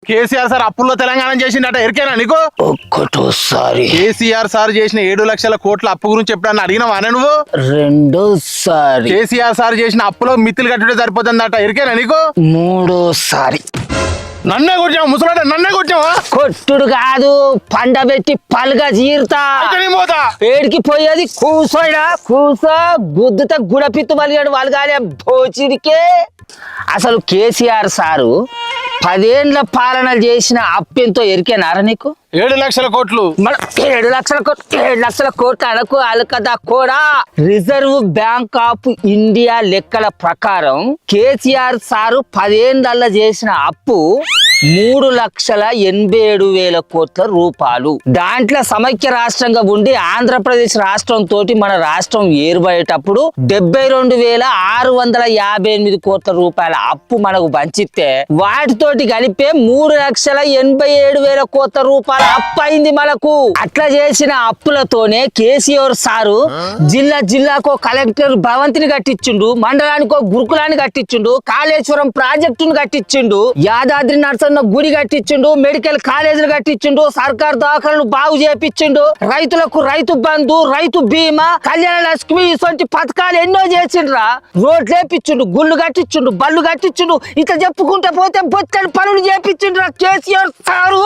KCR sir అప్పుల్లో తెలంగాణ చేసిండట ఎరికేనా నీకు? ఒక్కటోసారి కేసీఆర్ సార్ చేసిన 7 లక్షల కోట్ల అప్పు గురించి ఎప్పుడన్నా అడిగినావానే నువ్వు? రెండోసారి కేసీఆర్ సార్ చేసిన అప్పులో మిత్తులు కట్టుడే సరిపోతుందట ఎరికేనా నీకు? మూడోసారి నన్నే కొట్టావు ముసలాట, నన్నే కొట్టావా? కొట్టుడు కాదు, పండబెట్టి పలుగా చీరుతా. ఏడికి పోయేది కూసోడా, కూసో గుద్దుత గుడపిత్తు పలిగాడు వాళ్ళగానే భోచిడికే. అసలు కేసీఆర్ సారు 10 ఏళ్ల పాలన చేసిన అప్పెంతో ఎరికేనారా నీకు? 7 లక్షల కోట్లు. మన 7 లక్షల కోట్లు అనకు అలకదా కూడా. రిజర్వ్ బ్యాంక్ ఆఫ్ ఇండియా లెక్కల ప్రకారం కేసీఆర్ సారు 10 ఏళ్లలో చేసిన అప్పు 3,87,000 కోట్ల రూపాయలు. దాంట్లో సమైక్య రాష్ట్రంగా ఉండి ఆంధ్రప్రదేశ్ రాష్ట్రం తోటి మన రాష్ట్రం ఏర్పడేటప్పుడు 72,658 కోట్ల రూపాయల అప్పు మనకు పంచితే వాటితోటి కలిపే 3,87,000 కోట్ల రూపాయల అప్పు అయింది మనకు. అట్లా చేసిన అప్పులతోనే కేసీఆర్ సారు జిల్లాకో కలెక్టర్ భవంతిని కట్టించిండు, మండలానికో గురుకులాన్ని కట్టించిండు, కాళేశ్వరం ప్రాజెక్టును కట్టించిండు, యాదాద్రి నరసన్న గుడి కట్టించిండు, మెడికల్ కాలేజీలు కట్టించిండు, సర్కార్ దాఖలను బాగు చేపించిండు, రైతులకు రైతు బంధు, రైతు బీమా, కళ్యాణ లక్ష్మి ఇటువంటి పథకాలు ఎన్నో చేసిండ్రా. రోడ్లు వేపించిండు, గుళ్ళు కట్టించిండు, బళ్ళు కట్టించిండు, ఇట్లా చెప్పుకుంటే పోతే బొచ్చడి పనులు చేపించిండ్రా కేసీఆర్ సారు.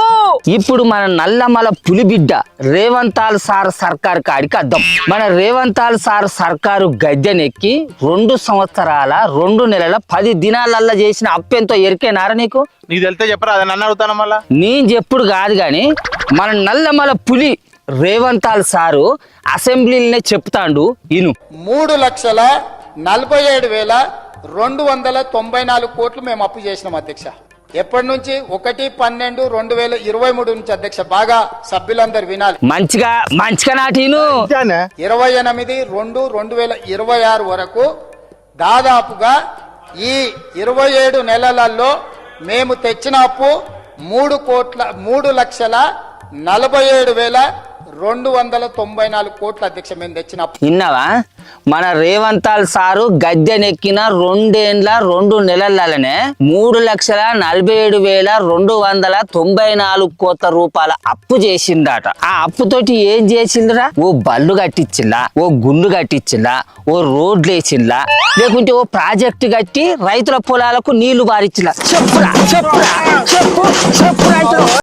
ఇప్పుడు మన నల్లమల పులిబిడ్డ రేవంతాల్ సార్ సర్కార్ కాడికి అద్దం. మన రేవంతాల్ సార్ సర్కారు గద్దెనెక్కి 2 సంవత్సరాల 2 నెలల 10 దినాలల్లా చేసిన అప్పెంతో ఎరికేనారా నీకు? నీకు తెలితే చెప్పరా, అది నన్ను అడుగుతాను మళ్ళా. నేను చెప్పుడు కాదు గాని మన నల్లమల పులి రేవంతాల్ సారు అసెంబ్లీలోనే చెప్తాండు ఇను. 3,47,294 కోట్లు మేము అప్పు చేసినాం అధ్యక్ష. ఎప్పటి నుంచి? 1/12/2023 నుంచి అధ్యక్ష. బాగా సభ్యులందరూ వినాలి. మంచిగా నాటిను. 28/2/2026 వరకు దాదాపుగా ఈ 27 నెలలలో మేము తెచ్చిన అప్పు 3,47,294 కోట్ల అధ్యక్ష. మేము తెచ్చిన అప్పు విన్నావా? మన రేవంతాల్ సారు గద్దెనెక్కిన 2 ఏండ్ల 2 నెలలనే 3,47,294 కోట్ల రూపాయల అప్పు చేసిందట. ఆ అప్పుతోటి ఏం చేసిండ్రా? ఓ బళ్ళు కట్టించిందా, ఓ గుండు కట్టించిందా, ఓ రోడ్లు వేసిందా, లేకుంటే ఓ ప్రాజెక్టు కట్టి రైతుల పొలాలకు నీళ్లు బారిచ్చిందా? చెప్పురా